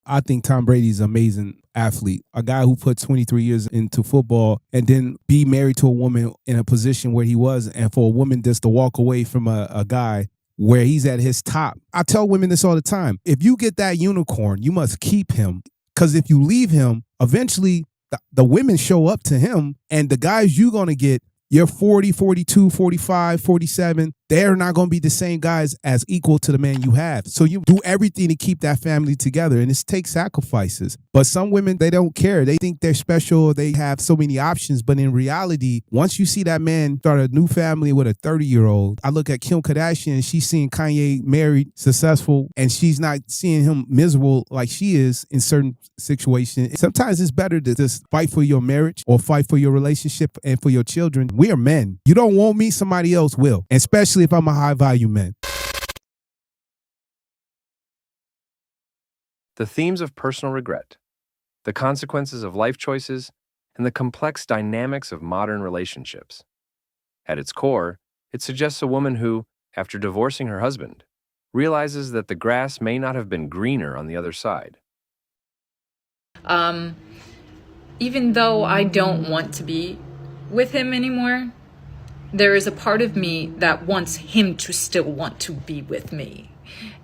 I think Tom Brady's an amazing athlete. A guy who put 23 years into football and then be married to a woman in a position where he was, and for a woman just to walk away from a guy where he's at his top. I tell women this all the time. If you get that unicorn, you must keep him. Because if you leave him, eventually the women show up to him, and the guys you're going to get, you're 40, 42, 45, 47. They're not going to be the same guys as equal to the man you have. So you do everything to keep that family together, and it takes sacrifices. But some women, they don't care. They think they're special. They have so many options. But in reality, once you see that man start a new family with a 30-year-old, I look at Kim Kardashian, and she's seeing Kanye married, successful, and she's not seeing him miserable like she is in certain situations. Sometimes it's better to just fight for your marriage or fight for your relationship and for your children. We are men. You don't want me, somebody else will. And especially if I'm a high-value man. The themes of personal regret, the consequences of life choices, and the complex dynamics of modern relationships. At its core, it suggests a woman who, after divorcing her husband, realizes that the grass may not have been greener on the other side. Even though I don't want to be with him anymore, there is a part of me that wants him to still want to be with me.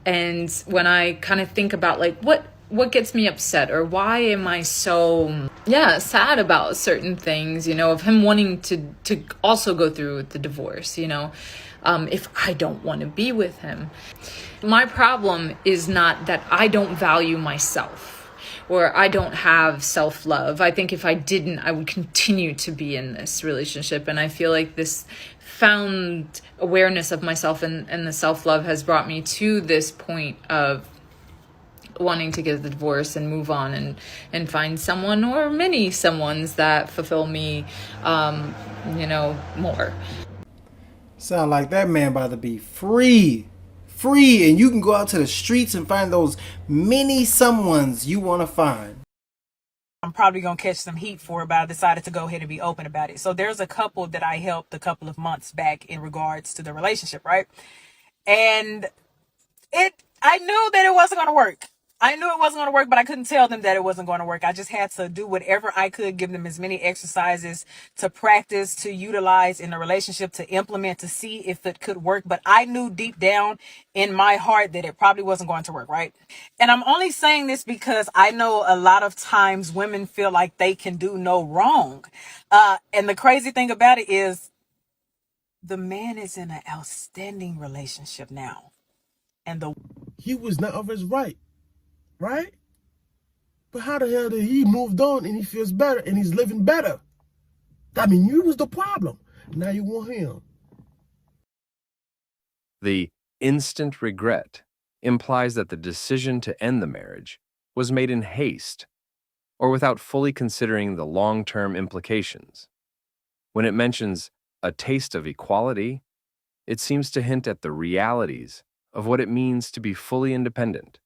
And when I kind of think about like what gets me upset, or why am I so sad about certain things, of him wanting to also go through with the divorce, if I don't want to be with him. My problem is not that I don't value myself, or I don't have self-love. I think if I didn't, I would continue to be in this relationship. And I feel like this found awareness of myself and the self-love has brought me to this point of wanting to get the divorce and move on and find someone, or many someones, that fulfill me, more. Sound like that man about to be free, and you can go out to the streets and find those many someones you want to find. I'm probably going to catch some heat for it, but I decided to go ahead and be open about it. So there's a couple that I helped a couple of months back in regards to the relationship, right? And I knew that it wasn't going to work. I knew it wasn't going to work, but I couldn't tell them that it wasn't going to work. I just had to do whatever I could, give them as many exercises to practice, to utilize in the relationship, to implement, to see if it could work. But I knew deep down in my heart that it probably wasn't going to work, right? And I'm only saying this because I know a lot of times women feel like they can do no wrong. And the crazy thing about it is the man is in an outstanding relationship now. And he was not of his right. Right? But how the hell did he moved on and he feels better and he's living better? I mean, you was the problem. Now you want him. The instant regret implies that the decision to end the marriage was made in haste or without fully considering the long-term implications. When it mentions a taste of equality, it seems to hint at the realities of what it means to be fully independent,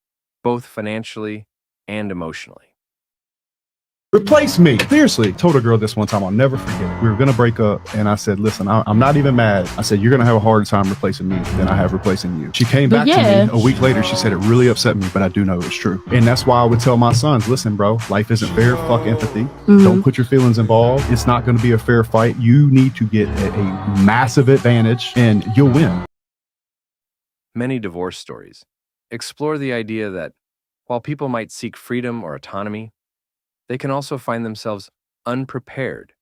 both financially and emotionally. Replace me. Seriously, told a girl this one time, I'll never forget it. We were going to break up, and I said, listen, I'm not even mad. I said, you're going to have a harder time replacing me than I have replacing you. She came back to me a week later. She said, it really upset me, but I do know it's true. And that's why I would tell my sons, listen, bro, life isn't fair. Fuck empathy. Don't put your feelings involved. It's not going to be a fair fight. You need to get a massive advantage, and you'll win. Many divorce stories explore the idea that while people might seek freedom or autonomy, they can also find themselves unprepared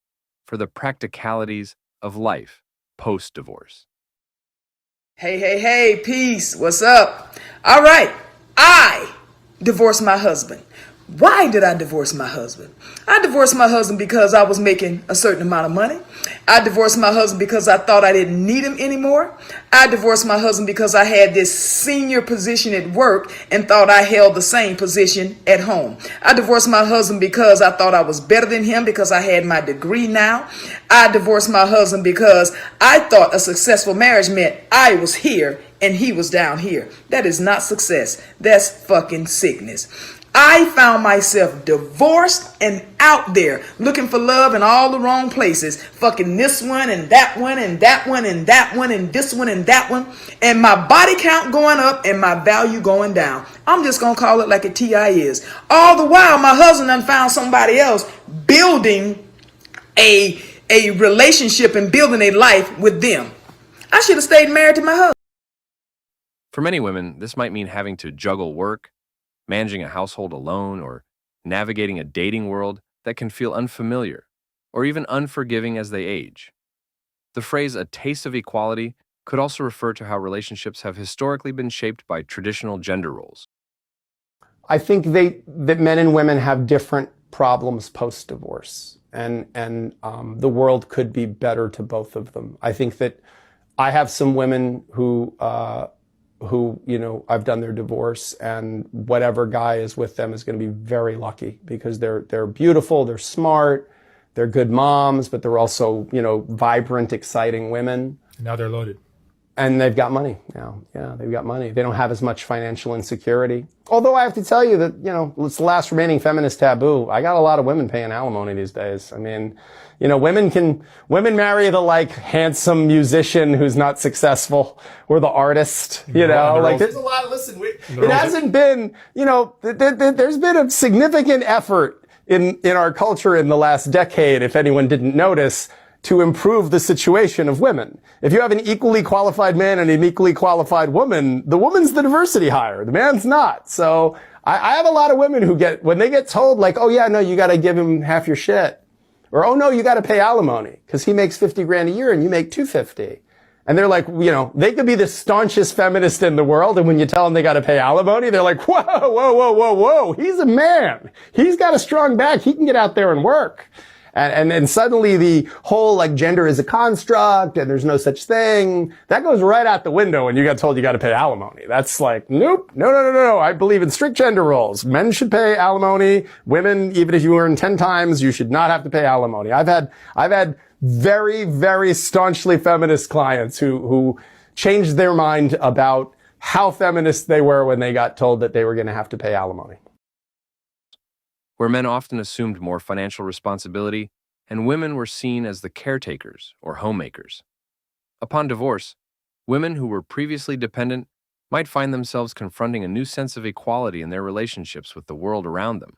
for the practicalities of life post-divorce. Hey, peace. What's up? All right, I divorced my husband. Why did I divorce my husband? I divorced my husband because I was making a certain amount of money. I divorced my husband because I thought I didn't need him anymore. I divorced my husband because I had this senior position at work and thought I held the same position at home. I divorced my husband because I thought I was better than him because I had my degree now. I divorced my husband because I thought a successful marriage meant I was here and he was down here. That is not success. That's fucking sickness. I found myself divorced and out there looking for love in all the wrong places, fucking this one and that one and that one and that one and this one and that one, and my body count going up and my value going down. I'm just gonna call it like a TI is. All the while, my husband done found somebody else building a relationship and building a life with them. I should have stayed married to my husband. For many women, this might mean having to juggle work, managing a household alone, or navigating a dating world that can feel unfamiliar or even unforgiving as they age. The phrase "a taste of equality" could also refer to how relationships have historically been shaped by traditional gender roles. I think that men and women have different problems post-divorce, and the world could be better to both of them. I think that I have some women who I've done their divorce, and whatever guy is with them is going to be very lucky because they're beautiful, they're smart, they're good moms, but they're also vibrant, exciting women. Now they're loaded. And they've got money now. Yeah, they've got money. They don't have as much financial insecurity. Although I have to tell you that, it's the last remaining feminist taboo. I got a lot of women paying alimony these days. I mean, women marry the handsome musician who's not successful or the artist, there's a lot, listen, it hasn't been, there's been a significant effort in our culture in the last decade, if anyone didn't notice, to improve the situation of women. If you have an equally qualified man and an equally qualified woman, the woman's the diversity hire, the man's not. So I have a lot of women who when they get told oh yeah, no, you gotta give him half your shit. Or, oh no, you gotta pay alimony, because he makes 50 grand a year and you make 250. And they're like, they could be the staunchest feminist in the world, and when you tell them they gotta pay alimony, they're like, whoa, whoa, whoa, whoa, whoa, he's a man. He's got a strong back, he can get out there and work. And then suddenly the whole gender is a construct and there's no such thing, that goes right out the window when you get told you got to pay alimony. That's nope, no. I believe in strict gender roles. Men should pay alimony. Women, even if you earn 10 times, you should not have to pay alimony. I've had very, very staunchly feminist clients who changed their mind about how feminist they were when they got told that they were going to have to pay alimony. Where men often assumed more financial responsibility, and women were seen as the caretakers or homemakers. Upon divorce, women who were previously dependent might find themselves confronting a new sense of equality in their relationships with the world around them.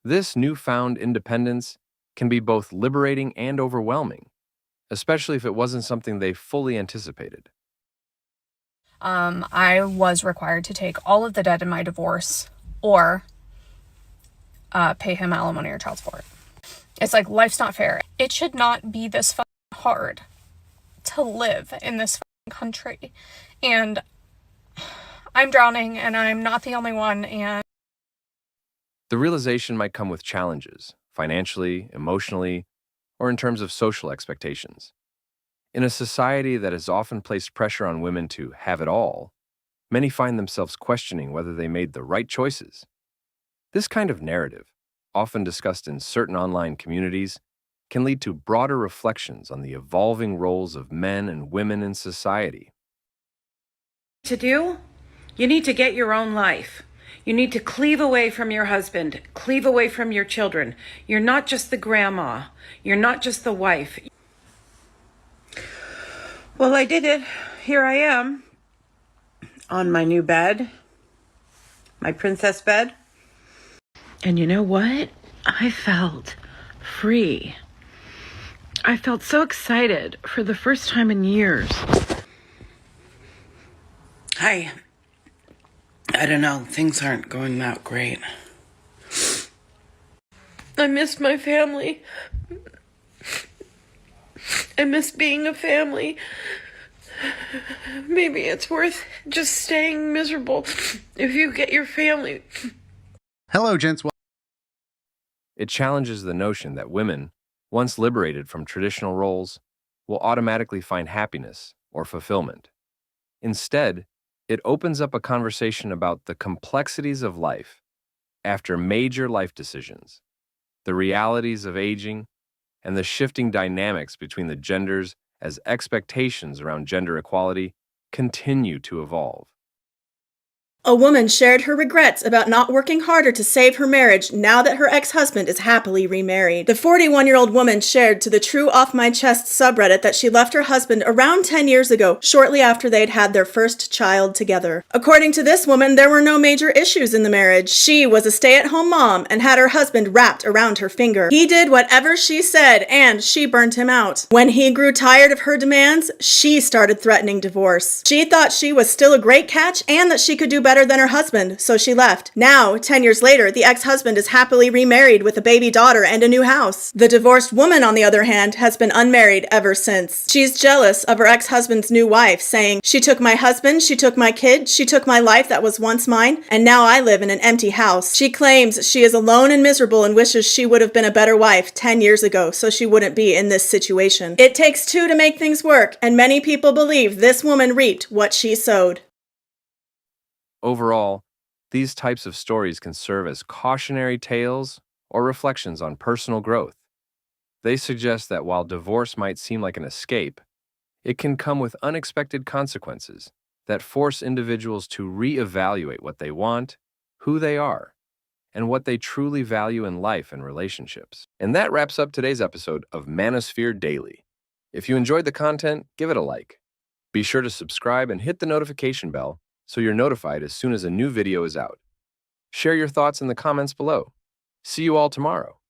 This newfound independence can be both liberating and overwhelming, especially if it wasn't something they fully anticipated. I was required to take all of the debt in my divorce or pay him alimony or child support. It's life's not fair. It should not be this hard to live in this country. And I'm drowning, and I'm not the only one. And the realization might come with challenges, financially, emotionally, or in terms of social expectations. In a society that has often placed pressure on women to have it all, many find themselves questioning whether they made the right choices. This kind of narrative, often discussed in certain online communities, can lead to broader reflections on the evolving roles of men and women in society. You need to get your own life. You need to cleave away from your husband, cleave away from your children. You're not just the grandma. You're not just the wife. Well, I did it. Here I am on my new bed, my princess bed. And you know what? I felt free. I felt so excited for the first time in years. I don't know. Things aren't going that great. I miss my family. I miss being a family. Maybe it's worth just staying miserable if you get your family. Hello, gents. It challenges the notion that women, once liberated from traditional roles, will automatically find happiness or fulfillment. Instead, it opens up a conversation about the complexities of life after major life decisions, the realities of aging, and the shifting dynamics between the genders as expectations around gender equality continue to evolve. A woman shared her regrets about not working harder to save her marriage now that her ex-husband is happily remarried. The 41-year-old woman shared to the True Off My Chest subreddit that she left her husband around 10 years ago, shortly after they'd had their first child together. According to this woman, there were no major issues in the marriage. She was a stay-at-home mom and had her husband wrapped around her finger. He did whatever she said, and she burned him out. When he grew tired of her demands, she started threatening divorce. She thought she was still a great catch and that she could do better than her husband, so she left. Now, 10 years later, the ex-husband is happily remarried with a baby daughter and a new house. The divorced woman, on the other hand, has been unmarried ever since. She's jealous of her ex-husband's new wife, saying, "She took my husband, she took my kid, she took my life that was once mine, and now I live in an empty house." She claims she is alone and miserable and wishes she would have been a better wife 10 years ago so she wouldn't be in this situation. It takes two to make things work, and many people believe this woman reaped what she sowed. Overall, these types of stories can serve as cautionary tales or reflections on personal growth. They suggest that while divorce might seem like an escape, it can come with unexpected consequences that force individuals to reevaluate what they want, who they are, and what they truly value in life and relationships. And that wraps up today's episode of Manosphere Daily. If you enjoyed the content, give it a like. Be sure to subscribe and hit the notification bell so you're notified as soon as a new video is out. Share your thoughts in the comments below. See you all tomorrow.